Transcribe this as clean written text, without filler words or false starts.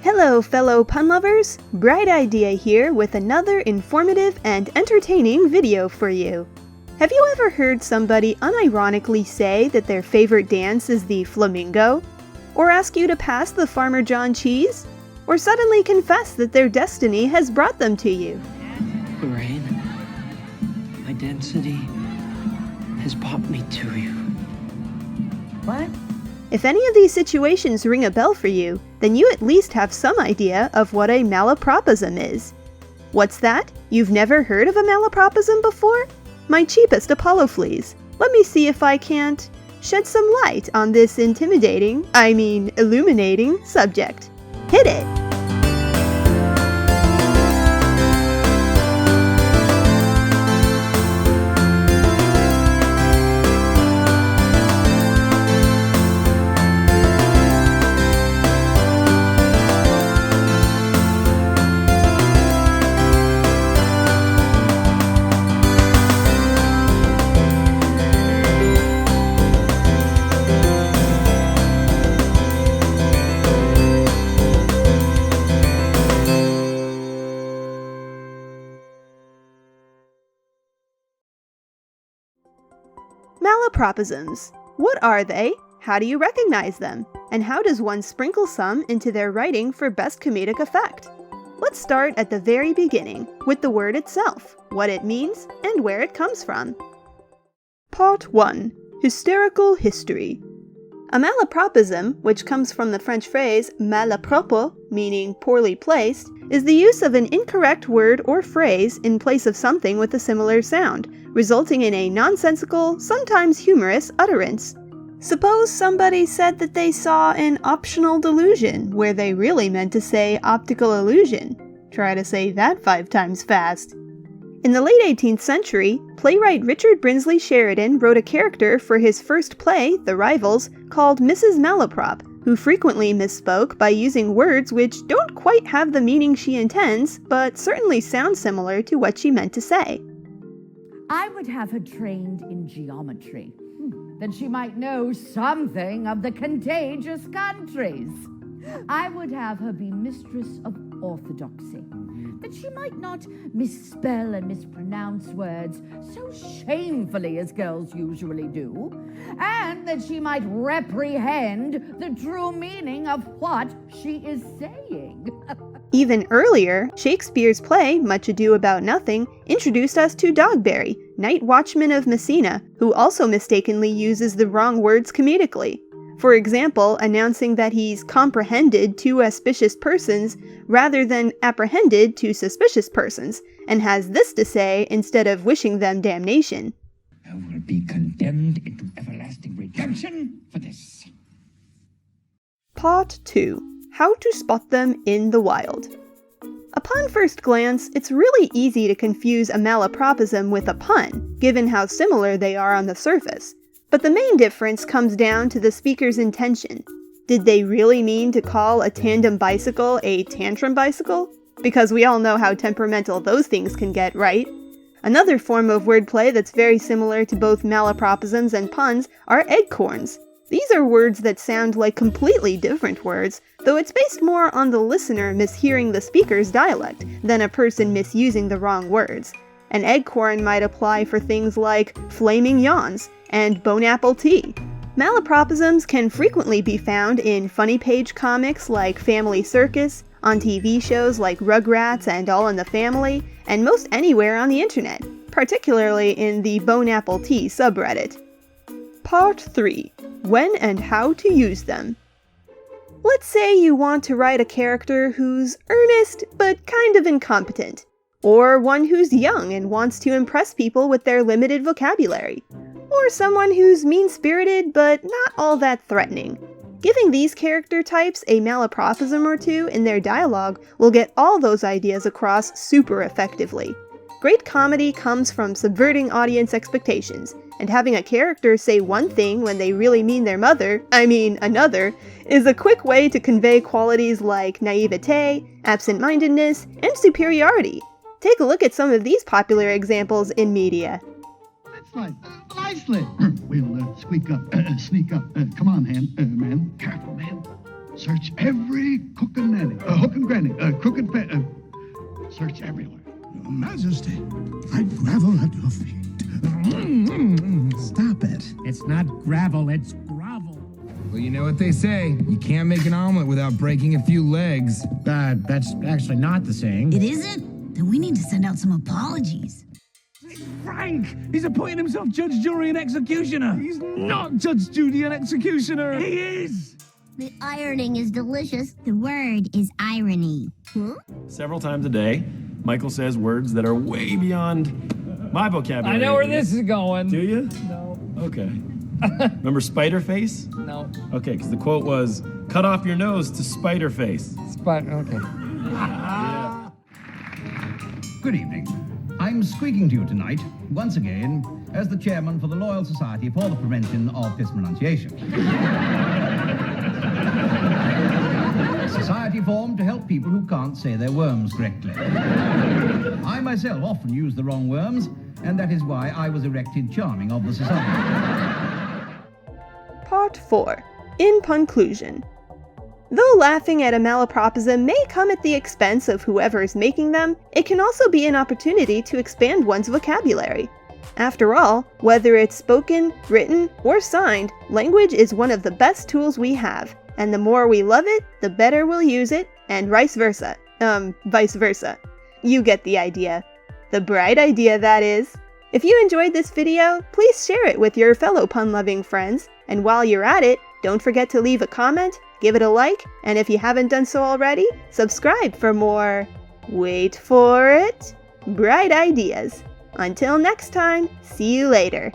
Hello fellow pun lovers, Bright Idea here with another informative and entertaining video for you. Have you ever heard somebody unironically say that their favorite dance is the flamingo? Or ask you to pass the Farmer John cheese? Or suddenly confess that their destiny has brought them to you? Lorraine, my density has brought me to you. What? If any of these situations ring a bell for you, then you at least have some idea of what a malapropism is. What's that? You've never heard of a malapropism before? My cheapest Apollo fleas. Let me see if I can't shed some light on this illuminating subject. Hit it! Malapropisms. What are they? How do you recognize them? And how does one sprinkle some into their writing for best comedic effect? Let's start at the very beginning, with the word itself, what it means, and where it comes from. Part 1. Hysterical history. A malapropism, which comes from the French phrase malapropos, meaning poorly placed, is the use of an incorrect word or phrase in place of something with a similar sound, resulting in a nonsensical, sometimes humorous utterance. Suppose somebody said that they saw an optional delusion, where they really meant to say optical illusion. Try to say that 5 times fast. In the late 18th century, playwright Richard Brinsley Sheridan wrote a character for his first play, The Rivals, called Mrs. Malaprop, who frequently misspoke by using words which don't quite have the meaning she intends, but certainly sound similar to what she meant to say. I would have her trained in geometry, that she might know something of the contagious countries. I would have her be mistress of orthodoxy, that she might not misspell and mispronounce words so shamefully as girls usually do, and that she might reprehend the true meaning of what she is saying. Even earlier, Shakespeare's play, Much Ado About Nothing, introduced us to Dogberry, Night Watchman of Messina, who also mistakenly uses the wrong words comedically. For example, announcing that he's comprehended 2 auspicious persons rather than apprehended 2 suspicious persons, and has this to say instead of wishing them damnation. I will be condemned into everlasting redemption for this. Part 2. How to spot them in the wild. Upon first glance, it's really easy to confuse a malapropism with a pun, given how similar they are on the surface. But the main difference comes down to the speaker's intention. Did they really mean to call a tandem bicycle a tantrum bicycle? Because we all know how temperamental those things can get, right? Another form of wordplay that's very similar to both malapropisms and puns are eggcorns. These are words that sound like completely different words, though it's based more on the listener mishearing the speaker's dialect than a person misusing the wrong words. An eggcorn might apply for things like flaming yawns and bone apple tea. Malapropisms can frequently be found in funny page comics like Family Circus, on TV shows like Rugrats and All in the Family, and most anywhere on the internet, particularly in the Bone Apple Tea subreddit. Part 3. When and how to use them. Let's say you want to write a character who's earnest but kind of incompetent, or one who's young and wants to impress people with their limited vocabulary, or someone who's mean-spirited but not all that threatening. Giving these character types a malapropism or 2 in their dialogue will get all those ideas across super effectively. Great comedy comes from subverting audience expectations, and having a character say one thing when they really mean another, is a quick way to convey qualities like naivete, absent-mindedness, and superiority. Take a look at some of these popular examples in media. That's right. Nicely. We'll sneak up. Come on, man. Careful, man. Search every hook and granny, crooked search everywhere. Your Majesty, I grovel at your feet. Stop it. It's not gravel, it's grovel. Well, you know what they say. You can't make an omelet without breaking a few legs. That's actually not the saying. It isn't? Then we need to send out some apologies. Frank! He's appointing himself judge, jury, and executioner! He's not judge, jury, and executioner! He is! The ironing is delicious. The word is irony. Several times a day, Michael says words that are way beyond my vocabulary. I know where this is going. Do you? No. Okay. Remember Spider Face? No. Okay, because the quote was, cut off your nose to Spider Face. Okay. Yeah. Good evening. I'm speaking to you tonight, once again, as the chairman for the Loyal Society for the Prevention of Mispronunciation. A society formed to help people who can't say their worms correctly. I myself often use the wrong worms, and that is why I was elected charming of the society. Part 4. In conclusion. Though laughing at a malapropism may come at the expense of whoever is making them, it can also be an opportunity to expand one's vocabulary. After all, whether it's spoken, written, or signed, language is one of the best tools we have, and the more we love it, the better we'll use it, and vice versa. You get the idea. The bright idea, that is. If you enjoyed this video, please share it with your fellow pun-loving friends, and while you're at it, don't forget to leave a comment, give it a like, and if you haven't done so already, subscribe for more, wait for it, bright ideas. Until next time, see you later.